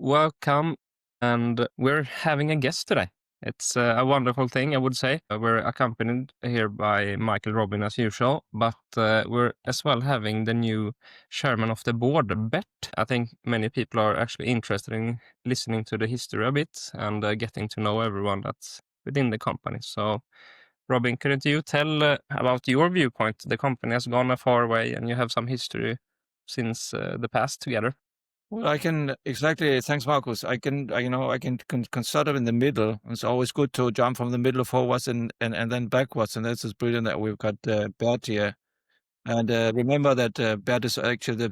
welcome. And we're having a guest today. It's a wonderful thing, I would say. We're accompanied here by Michael Robin as usual, but we're as well having the new chairman of the board, Bert. I think many people are actually interested in listening to the history a bit and getting to know everyone that's within the company. So, Robin, couldn't you tell about your viewpoint? The company has gone a far way and you have some history since the past together. Well, I can exactly. Thanks, Marcus. I can start up in the middle. It's always good to jump from the middle forwards and then backwards. And this is brilliant that we've got Bert here. And remember that Bert is actually the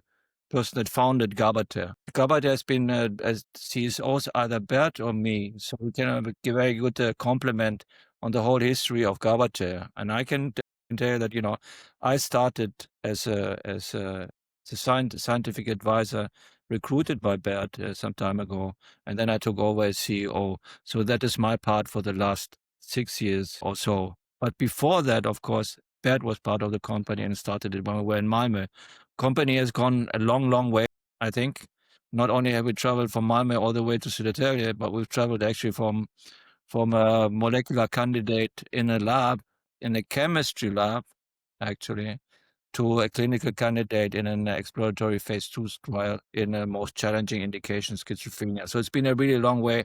person that founded Gabather. Gabather has been, as he's also either Bert or me. So we can have a very good compliment on the whole history of Gabather. And I can tell you that, I started as a scientific advisor recruited by Bert some time ago. And then I took over as CEO. So that is my part for the last 6 years or so. But before that, of course, Bert was part of the company and started it when we were in Malmö. Company has gone a long, long way, I think. Not only have we traveled from Malmö all the way to Södertälje, but we've traveled actually from a molecular candidate in a lab, in a chemistry lab, actually, to a clinical candidate in an exploratory phase 2 trial in a most challenging indication, schizophrenia. So it's been a really long way.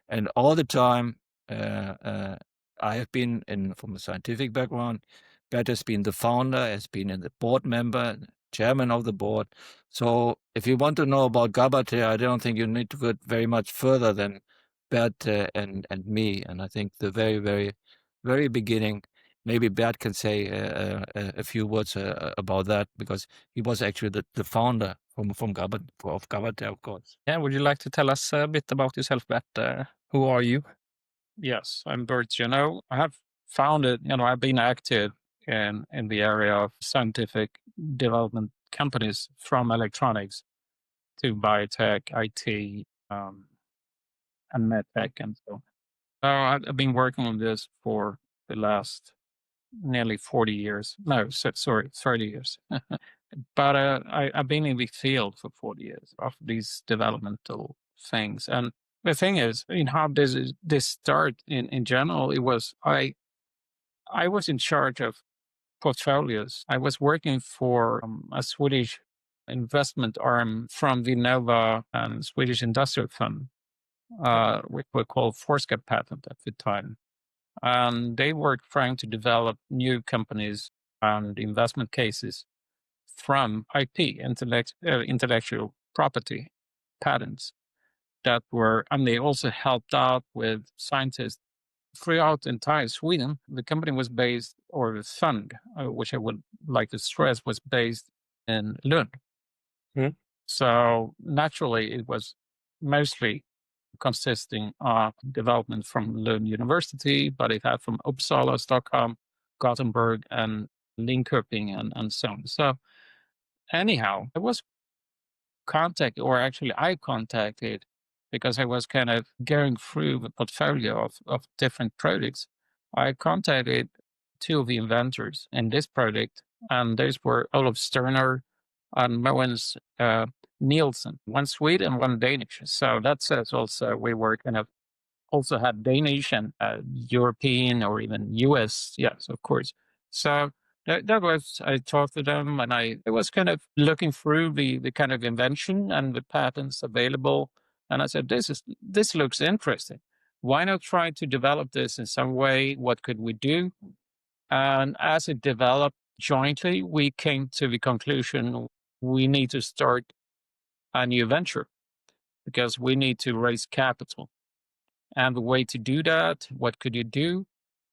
And all the time, I have been from a scientific background. Bert has been the founder, has been the board member, chairman of the board. So if you want to know about Gabather, I don't think you need to go very much further than Bert and me. And I think the very, very, very beginning, maybe Bert can say a few words about that, because he was actually the founder of Gabather, of course. Yeah, would you like to tell us a bit about yourself, Bert? Who are you? Yes, I'm Bert Junno. I have founded, I've been active in the area of scientific development companies, from electronics to biotech, IT, and medtech, and so on. So I've been working on this for the last nearly 40 years. No, sorry, 30 years. But I've been in the field for 40 years of these developmental things. And the thing is, how does this start in general? It was, I was in charge of portfolios. I was working for a Swedish investment arm from Vinnova and Swedish Industrial Fund, which were called Forska Patent at the time. And they were trying to develop new companies and investment cases from IP, intellectual property patents that were, and they also helped out with scientists throughout entire Sweden. The company was based, or the fund, which I would like to stress, was based in Lund. Mm. So naturally, it was mostly consisting of development from Lund University, but it had from Uppsala, Stockholm, Gothenburg, and Linköping, and so on. So anyhow, I was contacted, or actually I contacted, because I was kind of going through the portfolio of different projects. I contacted two of the inventors in this project, and those were Olof Sterner and Mogens Nielsen, one Swede and one Danish. So that says also we were kind of also had Danish and European or even US, yes, of course. So that was, I talked to them, and I was kind of looking through the kind of invention and the patents available. And I said, this looks interesting. Why not try to develop this in some way? What could we do? And as it developed jointly, we came to the conclusion we need to start a new venture, because we need to raise capital. And the way to do that, what could you do?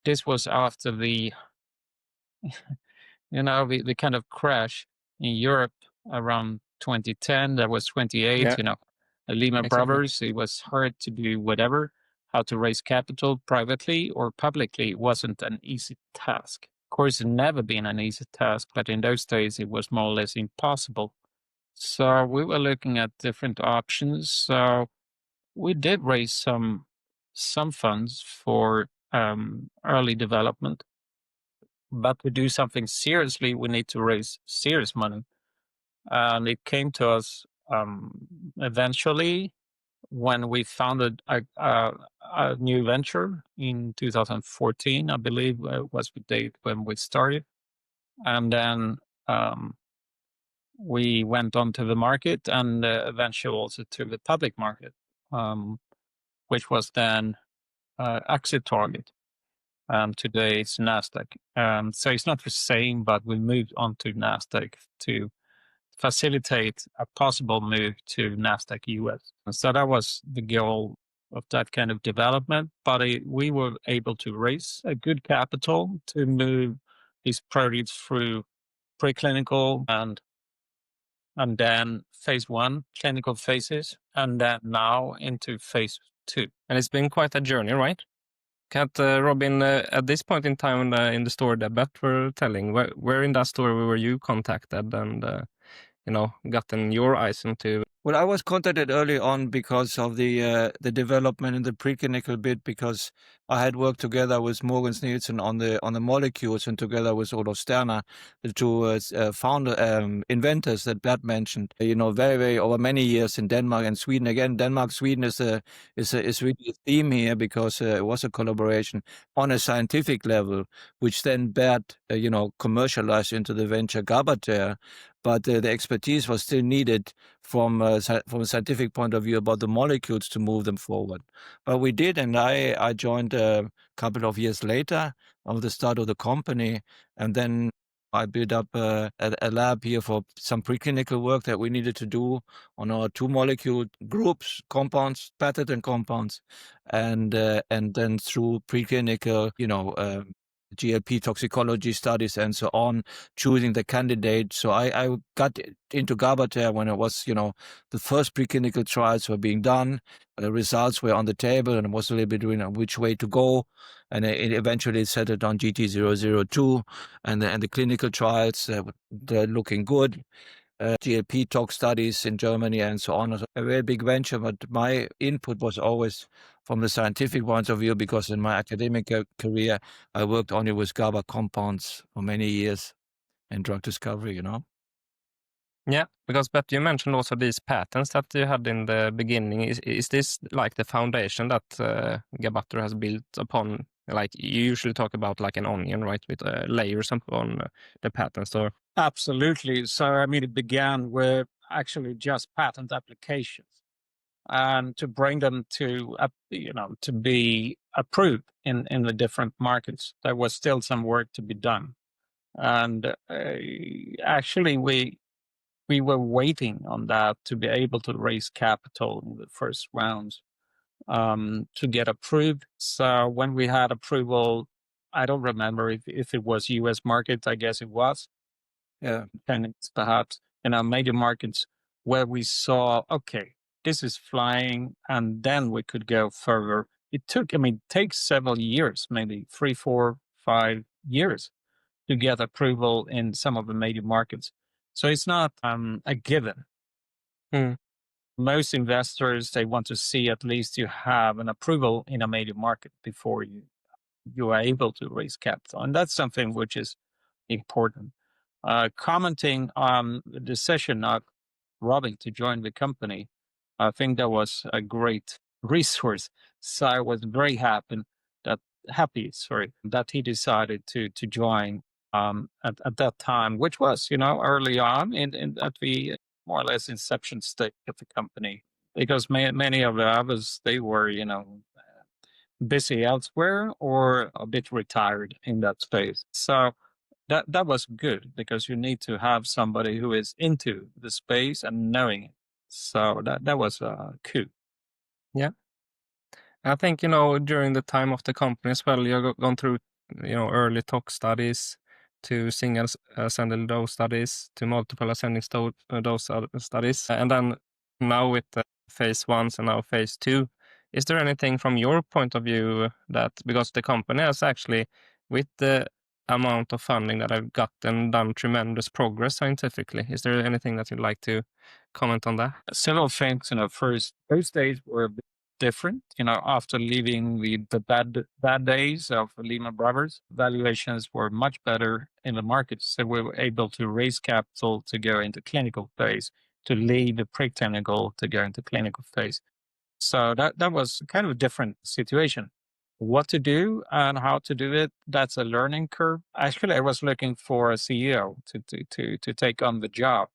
This was after the the kind of crash in Europe around 2010. That was 28, Yeah. the Lehman Exactly. Brothers. It was hard to do whatever, how to raise capital privately or publicly. It wasn't an easy task. Of course, it's never been an easy task, but in those days, it was more or less impossible. So we were looking at different options. So we did raise some funds for early development. But to do something seriously, we need to raise serious money. And it came to us eventually when we founded a new venture in 2014, I believe was the date when we started. And then we went onto the market and eventually also to the public market, which was then exit target. Today it's Nasdaq. So it's not the same, but we moved on to Nasdaq to facilitate a possible move to Nasdaq US. So that was the goal of that kind of development. But we were able to raise a good capital to move these projects through preclinical and then phase 1 clinical phases, and then now into phase 2. And it's been quite a journey, right? Can't Robin, at this point in time in the story that Bert were telling, where in that story were you contacted and gotten your eyes into? Well, I was contacted early on because of the development in the preclinical bit, because I had worked together with Morgan Nielsen on the molecules, and together with Olof Sterner, the two inventors that Bert mentioned. Very, very over many years in Denmark and Sweden. Again, Denmark, Sweden is really a theme here, because it was a collaboration on a scientific level, which then Bert commercialized into the venture Gabather. But the expertise was still needed from a scientific point of view about the molecules to move them forward. But we did, and I joined a couple of years later of the start of the company, and then I built up a lab here for some preclinical work that we needed to do on our 2 molecule groups, compounds, patented compounds, and then through preclinical, GLP toxicology studies and so on, choosing the candidate. So I got into Gabather when it was, the first preclinical trials were being done, the results were on the table, and it was a little bit doing which way to go. And it eventually settled on GT002, and the clinical trials, they're looking good. GLP tox studies in Germany and so on. A very big venture, but my input was always from the scientific point of view, because in my academic career, I worked only with GABA compounds for many years in drug discovery, Yeah, because Bert, you mentioned also these patents that you had in the beginning. Is this like the foundation that Gabater has built upon? Like you usually talk about like an onion, right, with layers upon the patents, or? Absolutely. So, I mean, it began with actually just patent applications, and to bring them to, to be approved in the different markets. There was still some work to be done. And actually, we were waiting on that to be able to raise capital in the first rounds to get approved. So when we had approval, I don't remember if it was US market, I guess it was. Yeah. And it's perhaps in our major markets where we saw, okay, this is flying, and then we could go further. It takes several years, maybe 3, 4, 5 years to get approval in some of the major markets. So it's not a given. Hmm. Most investors, they want to see at least you have an approval in a major market before you are able to raise capital. And that's something which is important. Commenting on the decision of Robin to join the company, I think that was a great resource. So I was very happy that he decided to join at that time, which was, early on at the more or less inception stage of the company, because many of the others, they were, busy elsewhere or a bit retired in that space. So that was good, because you need to have somebody who is into the space and knowing it. So that was cool. Yeah. I think, during the time of the company as well, you've gone through, early tox studies to single ascending dose studies to multiple ascending dose studies. And then now with the phase 1s and now phase 2, is there anything from your point of view that, because the company has actually, with the amount of funding that I've gotten, done tremendous progress scientifically. Is there anything that you'd like to comment on that? Several things, those days were a bit different, after leaving the bad days of Lehman Brothers. Valuations were much better in the market. So we were able to raise capital to go into clinical phase, to leave the preclinical to go into clinical phase. So that was kind of a different situation. What to do and how to do it, that's a learning curve. Actually, I was looking for a CEO to take on the job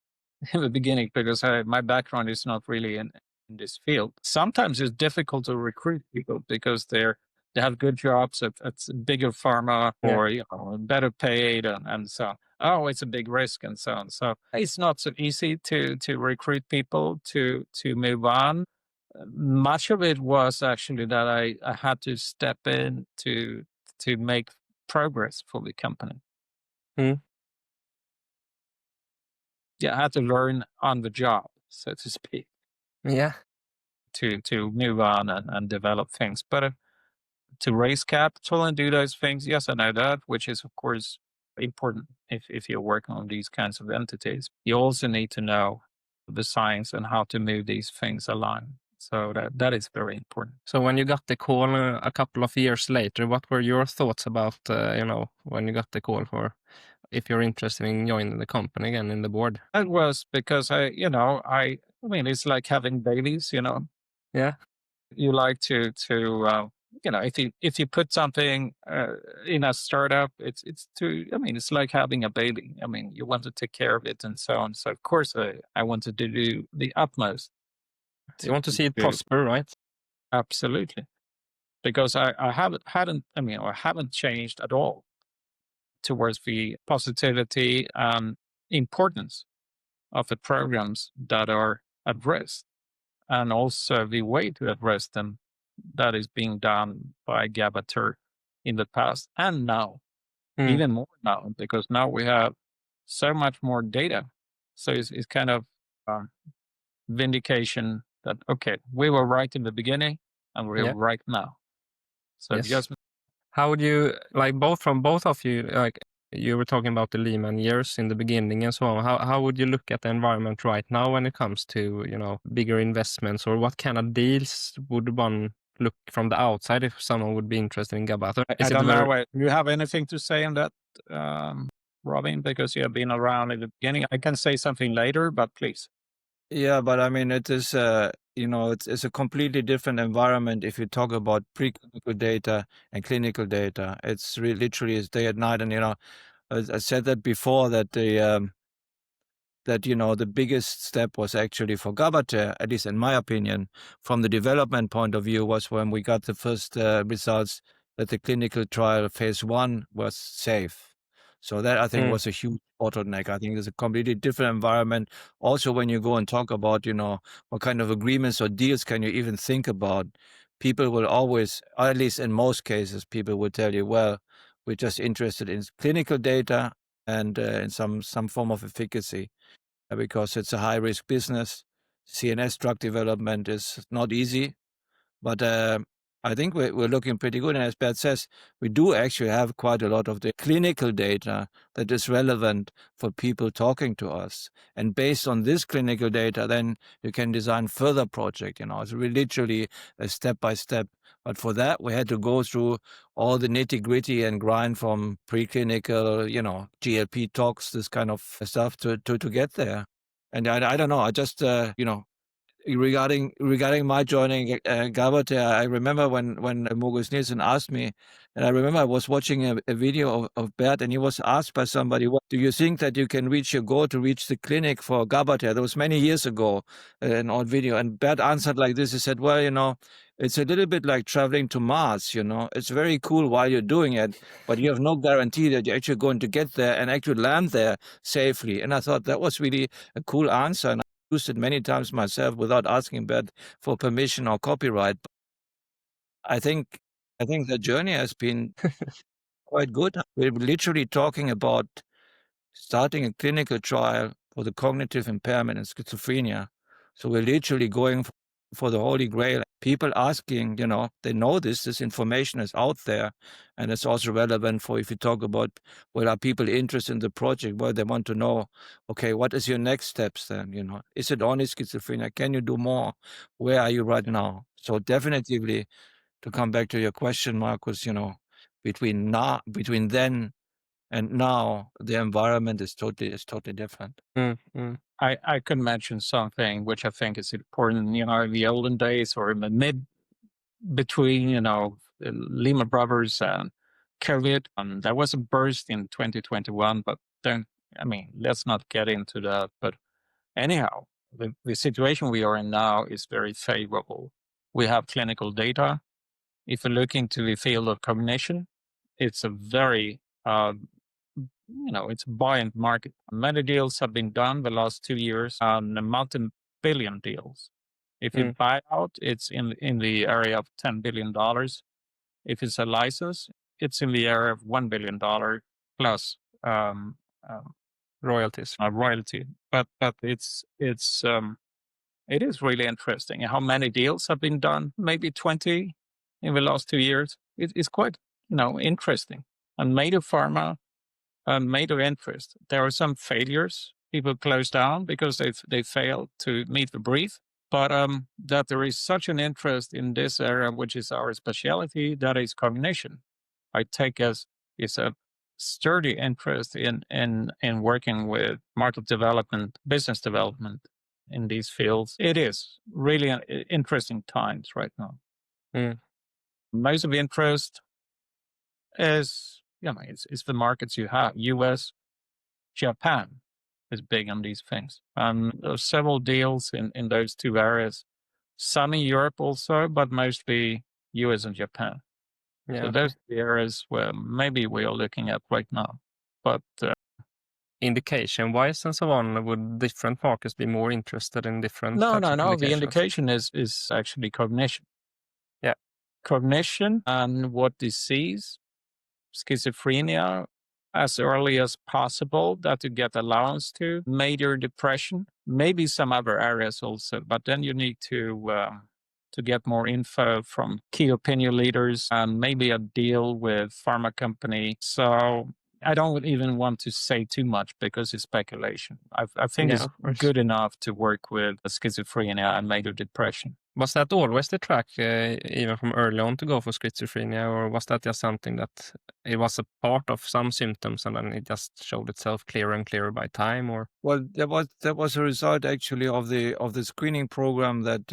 in the beginning because my background is not really in this field. Sometimes it's difficult to recruit people because they have good jobs at bigger pharma Yeah. or better paid and so on. Oh, it's a big risk and so on. So it's not so easy to recruit people to move on. Much of it was actually that I had to step in to make progress for the company. Mm. Yeah, I had to learn on the job, so to speak, Yeah. to move on and develop things. But to raise capital and do those things, yes, I know that, which is of course important if you're working on these kinds of entities. You also need to know the science and how to move these things along. So that is very important. So when you got the call a couple of years later, what were your thoughts about, when you got the call for if you're interested in joining the company again in the board? It was because I mean, it's like having babies, Yeah. you like if you put something in a startup, it's like having a baby. I mean, you want to take care of it and so on. So of course, I wanted to do the utmost You want to see it to prosper, right? absolutely because I haven't changed at all towards the positivity and importance of the programs that are at risk and also the way to address them that is being done by Gabater in the past and now, Mm. even more now, because now we have so much more data. So it's kind of um, vindication that, okay, we were right in the beginning and we're Yeah. right now. So Yes. just How would you like both of you, like you were talking about the Lehman years in the beginning and so on. How would you look at the environment right now when it comes to, bigger investments, or what kind of deals would one look from the outside if someone would be interested in Gabather? I Is it don't very know. Do you have anything to say on that, Robin? Because you have been around in the beginning. I can say something later, but please. Yeah, but I mean, it is, it's a completely different environment if you talk about preclinical data and clinical data. It's literally is day and night. And, I said that before that the biggest step was actually for Gabather, at least in my opinion, from the development point of view, was when we got the first results that the clinical trial phase 1 was safe. So that I think Mm. was a huge bottleneck. I think it's a completely different environment. Also, when you go and talk about, what kind of agreements or deals can you even think about, people will always, or at least in most cases, people will tell you, well, we're just interested in clinical data and in some form of efficacy because it's a high risk business. CNS drug development is not easy, but I think we're looking pretty good. And as Bert says, we do actually have quite a lot of the clinical data that is relevant for people talking to us. And based on this clinical data, then you can design further project. It's literally a step by step. But for that, we had to go through all the nitty gritty and grind from preclinical, GLP talks, this kind of stuff to get there. And I don't know. I just, regarding my joining Gabather, I remember when Mogus Nielsen asked me, and I remember I was watching a video of Bert, and he was asked by somebody, "What do you think that you can reach your goal to reach the clinic for Gabather?" That was many years ago, an old video, and Bert answered like this. He said, "Well, it's a little bit like traveling to Mars. It's very cool while you're doing it, but you have no guarantee that you're actually going to get there and actually land there safely." And I thought that was really a cool answer. And used it many times myself without asking Bert for permission or copyright. I think I think the journey has been quite good. We're literally talking about starting a clinical trial for the cognitive impairment in schizophrenia. So we're literally going for the holy grail. People asking, they know this information is out there, and it's also relevant for if you talk about, well, are people interested in the project? Well, they want to know, okay, what is your next steps then? Is it only schizophrenia? Can you do more? Where are you right now? So definitely, to come back to your question, Marcus, between then And now the environment is totally different. I could mention something which I think is important. In the olden days or in the between, the Lehman Brothers and COVID, there was a burst in 2021, but let's not get into that. But anyhow, the situation we are in now is very favorable. We have clinical data. If you look into the field of cognition, it's a very it's a buoyant market. Many deals have been done the last 2 years, multi-billion deals. If you buy out, it's in the area of $10 billion. If it's a license, it's in the area of $1 billion plus Royalties. royalty. But it is really interesting. How many deals have been done? Maybe 20 in the last 2 years. It's quite interesting. And major pharma, major interest. There are some failures. People close down because they failed to meet the brief. But that there is such an interest in this area, which is our specialty, that is cognition. I take as it's a sturdy interest in working with market development, business development in these fields. It is really interesting times right now. Most of the interest is, it's the markets you have. US, Japan is big on these things. And there's several deals in those two areas. Some in Europe also, but mostly US and Japan. Yeah. So those are the areas where maybe we are looking at right now. But indication-wise and so on, would different markets be more interested in different no. types of The indications? indication is actually cognition. Yeah. Cognition and what disease, schizophrenia, as early as possible, that you get allowance to, major depression, maybe some other areas also, but then you need to get more info from key opinion leaders and maybe a deal with pharma company. So I don't even want to say too much because it's speculation. I think Yeah, of course. it's good enough to work with schizophrenia and major depression. Was that always the track, even from early on, to go for schizophrenia, or was that just something that it was a part of some symptoms and then it just showed itself clearer and clearer by time, or? Well, that was a result actually of the screening program that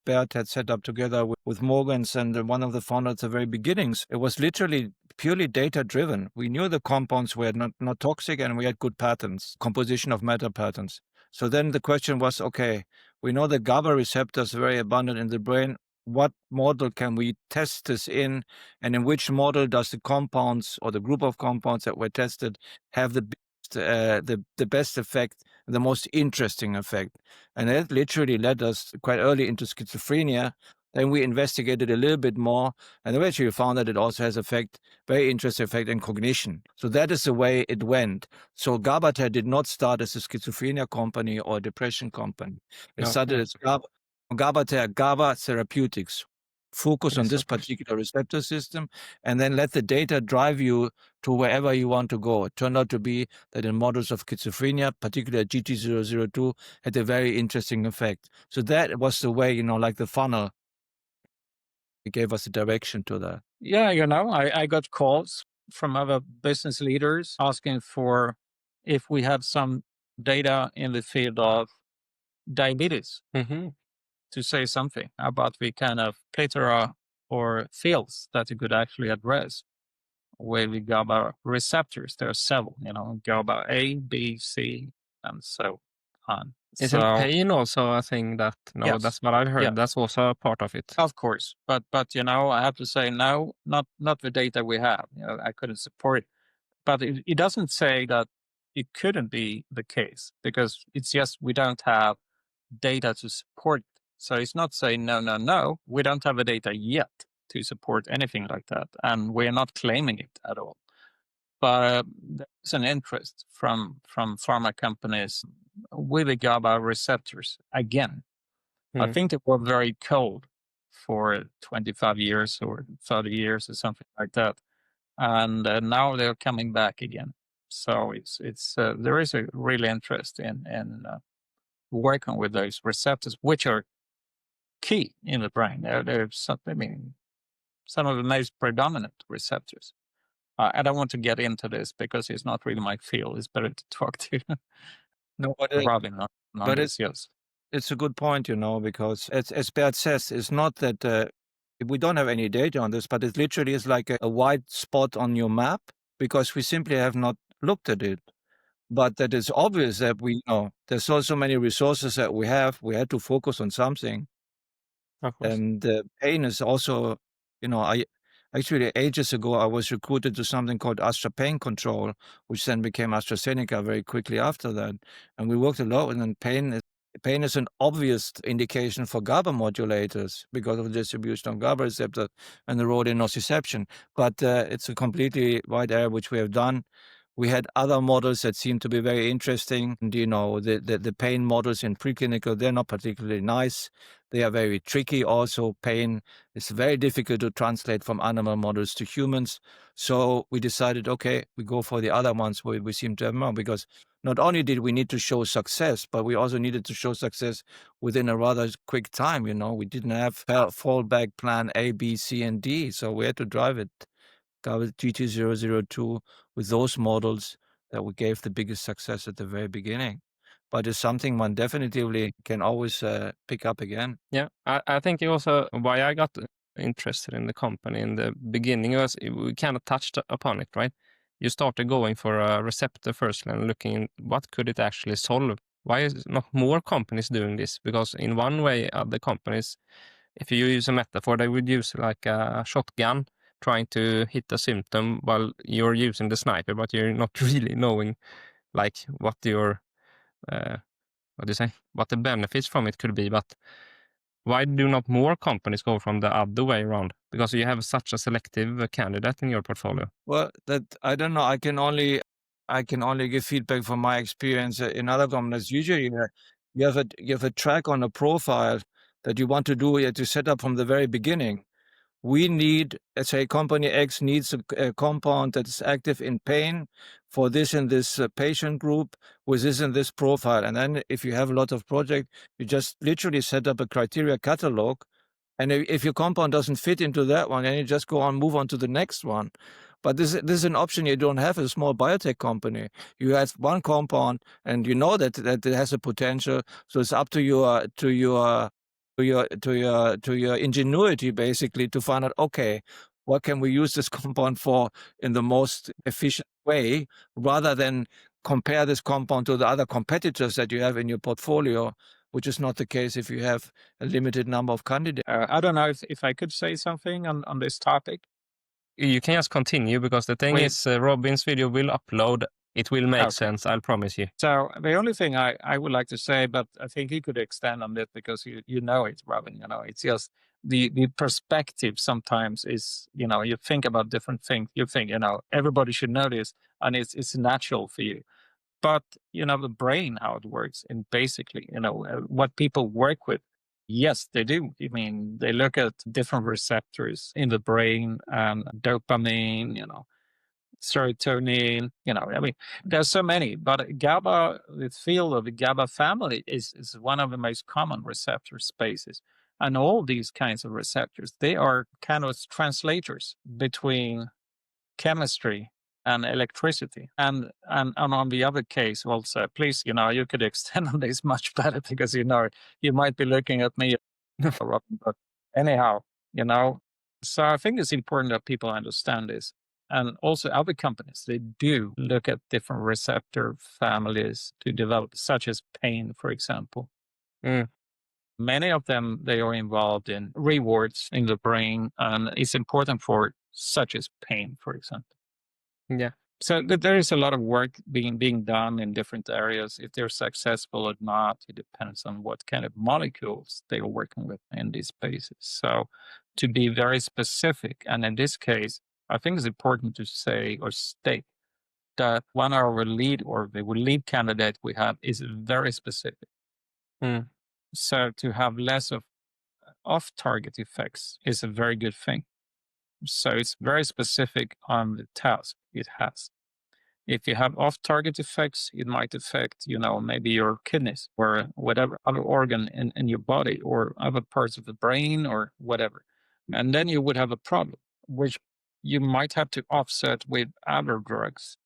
Bert had set up together with Morgans and one of the founders at the very beginnings. It was literally purely data driven. We knew the compounds were not toxic and we had good patterns, composition of matter patterns. So then the question was, okay, we know the GABA receptors are very abundant in the brain. What model can we test this in? And in which model does the compounds or the group of compounds that were tested have the best effect, the most interesting effect? And that literally led us quite early into schizophrenia. Then we investigated a little bit more, and we actually found that it also has very interesting effect in cognition. So that is the way it went. So Gabater did not start as a schizophrenia company or a depression company. It started as Gabater, GABA Therapeutics. Focus on this particular receptor system, and then let the data drive you to wherever you want to go. It turned out to be that in models of schizophrenia, particularly GT002, had a very interesting effect. So that was the way, like the funnel. It gave us a direction to that. Yeah, I got calls from other business leaders asking for if we have some data in the field of diabetes to say something about the kind of plethora or fields that you could actually address with the GABA receptors. There are several, GABA A, B, C, and so on. Isn't pain also a thing that, Yes. that's what I've heard, Yeah. that's also a part of it? Of course, but I have to say no, not the data we have. I couldn't support it, but it doesn't say that it couldn't be the case, because it's just we don't have data to support it. So it's not saying no. We don't have the data yet to support anything like that, and we're not claiming it at all. But there's an interest from pharma companies with the GABA receptors again. I think they were very cold for 25 years or 30 years or something like that. And now they're coming back again. So it's there is a real interest in working with those receptors, which are key in the brain. They're some of the most predominant receptors. I don't want to get into this because it's not really my field. It's better to talk to No, Robin on but this. Yes. it's a good point, because as Bert says, it's not that we don't have any data on this, but it literally is like a white spot on your map because we simply have not looked at it. But that it's obvious that there's so many resources that we have. We had to focus on something. Of course. And pain is also, I actually ages ago I was recruited to something called Astra Pain Control, which then became AstraZeneca very quickly after that. And we worked a lot, and then pain is an obvious indication for GABA modulators because of the distribution of GABA receptors and the role in nociception. But it's a completely wide area which we have done. We had other models that seemed to be very interesting. And, the pain models in preclinical, they're not particularly nice. They are very tricky also. Pain is very difficult to translate from animal models to humans. So we decided, okay, we go for the other ones where we seem to have more, because not only did we need to show success, but we also needed to show success within a rather quick time. We didn't have fallback plan A, B, C, and D. So we had to drive it. GT002 with those models that we gave the biggest success at the very beginning. But it's something one definitely can always pick up again. Yeah, I think it also why I got interested in the company in the beginning was we kind of touched upon it, right? You started going for a receptor first and looking what could it actually solve. Why is not more companies doing this? Because in one way, other companies, if you use a metaphor, they would use like a shotgun trying to hit a symptom while you're using the sniper, but you're not really knowing like what your what do you say? What the benefits from it could be. But why do not more companies go from the other way around? Because you have such a selective candidate in your portfolio. Well, that I don't know. I can only give feedback from my experience in other companies. Usually, you have a track on a profile that you want to do. You have to set up from the very beginning. We need, let's say, company X needs a compound that is active in pain for this and this patient group with this and this profile. And then if you have a lot of projects, you just literally set up a criteria catalog. And if your compound doesn't fit into that one, then you just move on to the next one. But this is an option you don't have as a small biotech company. You have one compound, and you know that it has a potential. So it's up to your ingenuity, basically, to find out, okay, what can we use this compound for in the most efficient way, rather than compare this compound to the other competitors that you have in your portfolio, which is not the case if you have a limited number of candidates. I don't know if I could say something on this topic. You can just continue because the thing is, Robin's video will upload. It will make sense, I'll promise you. So the only thing I would like to say, but I think you could extend on this because you know it, Robin. It's just the perspective sometimes is, you think about different things. You think, everybody should know this, and it's natural for you. But the brain, how it works, and basically, what people work with. Yes, they do. I mean, they look at different receptors in the brain and dopamine, serotonin, I mean, there's so many, but GABA, the field of the GABA family is one of the most common receptor spaces. And all these kinds of receptors, they are kind of translators between chemistry and electricity. And on the other case also, please, you could extend on this much better because, you might be looking at me, Robin, but anyhow, so I think it's important that people understand this. And also other companies, they do look at different receptor families to develop, such as pain, for example. Mm. Many of them, they are involved in rewards in the brain, and it's important for such as pain, for example. Yeah. So there is a lot of work being done in different areas. If they're successful or not, it depends on what kind of molecules they are working with in these spaces. So to be very specific, and in this case, I think it's important to say or state that one of our the lead candidate we have is very specific. Mm. So to have less of off-target effects is a very good thing. So it's very specific on the task it has. If you have off-target effects, it might affect, maybe your kidneys or whatever other organ in your body or other parts of the brain or whatever. And then you would have a problem, which you might have to offset with other drugs.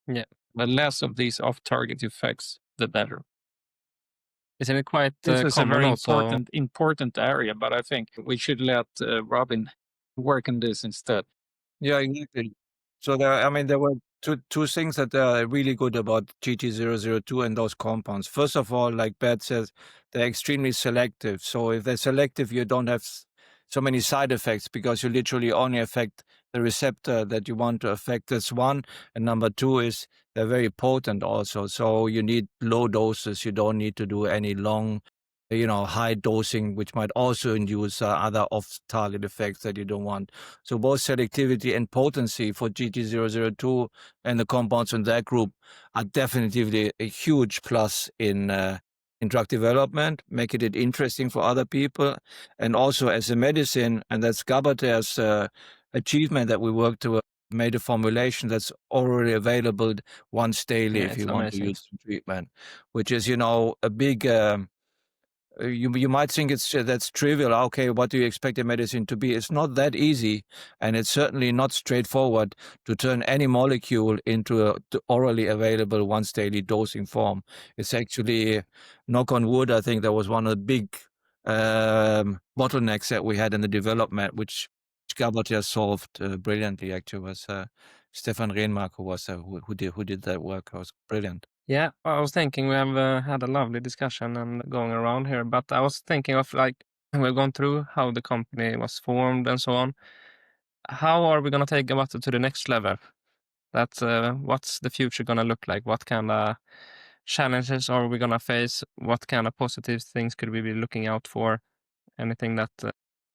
Yeah. The less of these off-target effects, the better. Isn't it quite This is a common very also? important area, but I think we should let Robin work on this instead. Yeah, exactly. So there were two things that are really good about GT002 and those compounds. First of all, like Bert says, they're extremely selective. So if they're selective, you don't have so many side effects because you literally only affect the receptor that you want to affect. That's one. And number two is they're very potent also. So you need low doses. You don't need to do any long, high dosing, which might also induce other off-target effects that you don't want. So both selectivity and potency for GT002 and the compounds in that group are definitely a huge plus in drug development, making it interesting for other people. And also as a medicine, and that's Gabather's achievement that we worked to made a formulation that's already available once daily Yeah, if it's you want to amazing. use the treatment, which is, a big you might think that's trivial. Okay, what do you expect a medicine to be? It's not that easy, and it's certainly not straightforward to turn any molecule into a orally available once daily dosing form. It's actually, knock on wood, I think that was one of the big bottlenecks that we had in the development, which Gabather solved brilliantly. Actually, was Stefan Rehnmark who did that work. It was brilliant. Yeah, I was thinking we have had a lovely discussion and going around here, but I was thinking of like we've gone through how the company was formed and so on. How are we gonna take Gabater to the next level? That's what's the future gonna look like? What kind of challenges are we gonna face? What kind of positive things could we be looking out for? Anything that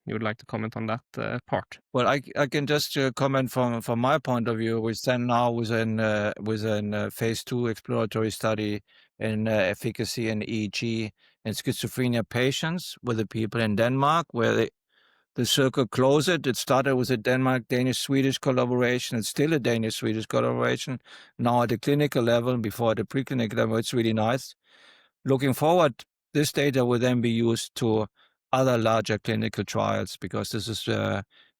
you would like to comment on that part? Well, I can just comment from my point of view. We stand now with an phase 2 exploratory study in efficacy and EEG in schizophrenia patients with the people in Denmark, where the circle closed. It started with a Denmark-Danish-Swedish collaboration. It's still a Danish-Swedish collaboration. Now at the clinical level, before at the preclinical level, it's really nice. Looking forward, this data will then be used to other larger clinical trials because this is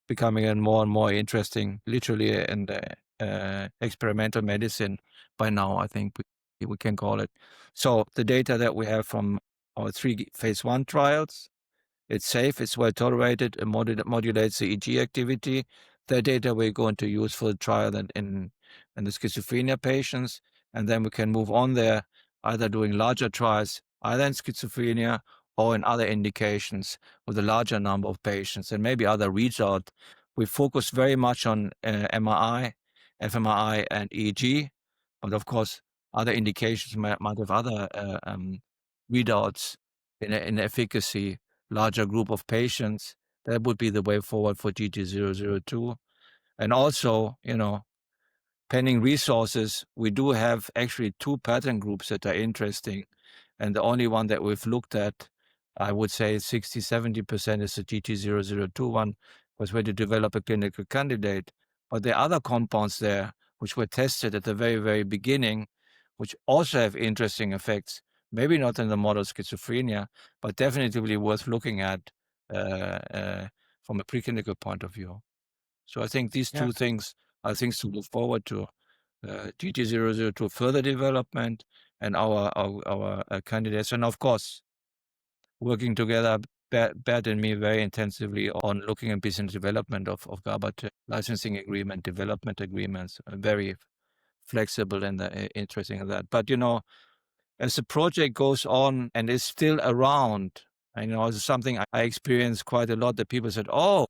becoming a more and more interesting, literally, and experimental medicine by now, I think we can call it. So the data that we have from our 3 phase 1 trials, it's safe, it's well tolerated, it modulates the EEG activity. The data we're going to use for the trial in the schizophrenia patients, and then we can move on there, either doing larger trials, either in schizophrenia or in other indications with a larger number of patients, and maybe other reads out. We focus very much on MRI, fMRI, and EEG, but of course, other indications might have other readouts in efficacy, larger group of patients. That would be the way forward for GT002. And also, pending resources, we do have actually 2 pattern groups that are interesting. And the only one that we've looked at, I would say 60-70% is the GT002 one, was where to develop a clinical candidate. But there are other compounds there which were tested at the very, very beginning, which also have interesting effects. Maybe not in the model schizophrenia, but definitely worth looking at from a preclinical point of view. So I think these Yeah. 2 things are things to look forward to. GT002 further development and our candidates. And of course, working together, Bert and me, very intensively on looking at business development of Gabather, licensing agreement, development agreements, very flexible and interesting in that. But, as the project goes on and is still around, it's something I experienced quite a lot, that people said, "Oh,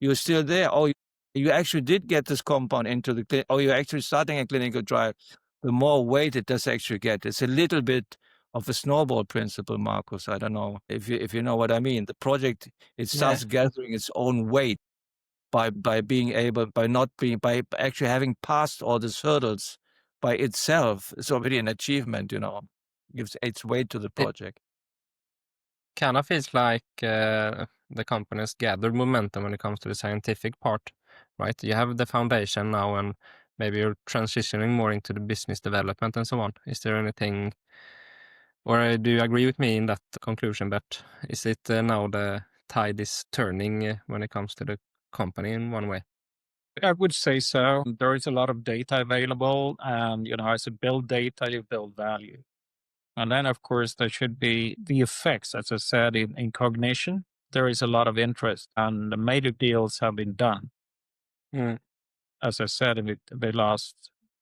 you're still there. Oh, you actually did get this compound into the clinic. Oh, you're actually starting a clinical trial." The more weight it does actually get. It's a little bit of a snowball principle, Marcus. I don't know if you know what I mean. The project, it starts gathering its own weight by being able, by actually having passed all these hurdles by itself. It's already an achievement, gives its weight to the It project. kind of feels like the companies gather momentum when it comes to the scientific part, right? You have the foundation now, and maybe you're transitioning more into the business development and so on. Is there anything, or do you agree with me in that conclusion, Bert? Is it now the tide is turning when it comes to the company in one way? I would say so. There is a lot of data available, and as you build data, you build value. And then, of course, there should be the effects, as I said, in cognition. There is a lot of interest, and the major deals have been done. Mm. As I said, in the last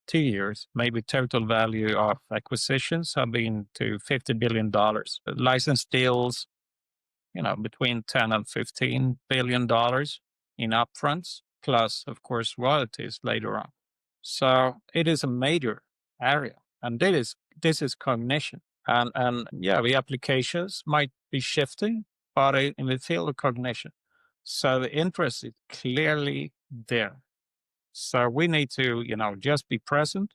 2 years, maybe total value of acquisitions have been to $50 billion. License deals, between 10 and $15 billion in upfronts, plus, of course, royalties later on. So it is a major area, and this is cognition. And yeah, the applications might be shifting, but in the field of cognition. So the interest is clearly there. So we need to, just be present,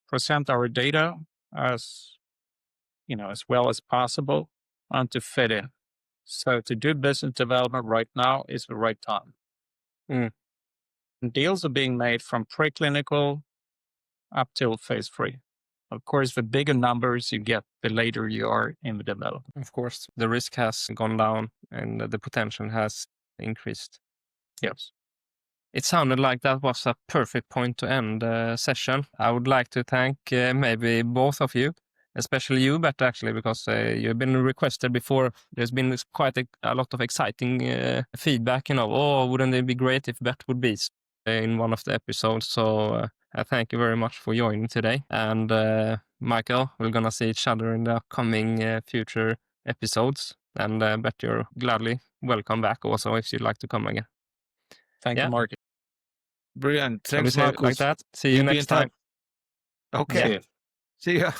present our data as, as well as possible, and to fit in. So to do business development right now is the right time. Mm. And deals are being made from preclinical up till phase 3. Of course, the bigger numbers you get, the later you are in the development. Of course, the risk has gone down and the potential has increased. Yes. It sounded like that was a perfect point to end the session. I would like to thank maybe both of you, especially you, Bert, actually, because you've been requested before. There's been quite a lot of exciting feedback, oh, wouldn't it be great if Bert would be in one of the episodes? So I thank you very much for joining today. And Michael, we're going to see each other in the upcoming future episodes. And Bert, you're gladly welcome back also if you'd like to come again. Thank you, Mark. Brilliant. Shall we Thanks, say it like Marcus. that? See you We'll be next in touch. time. Okay. Yeah. See ya.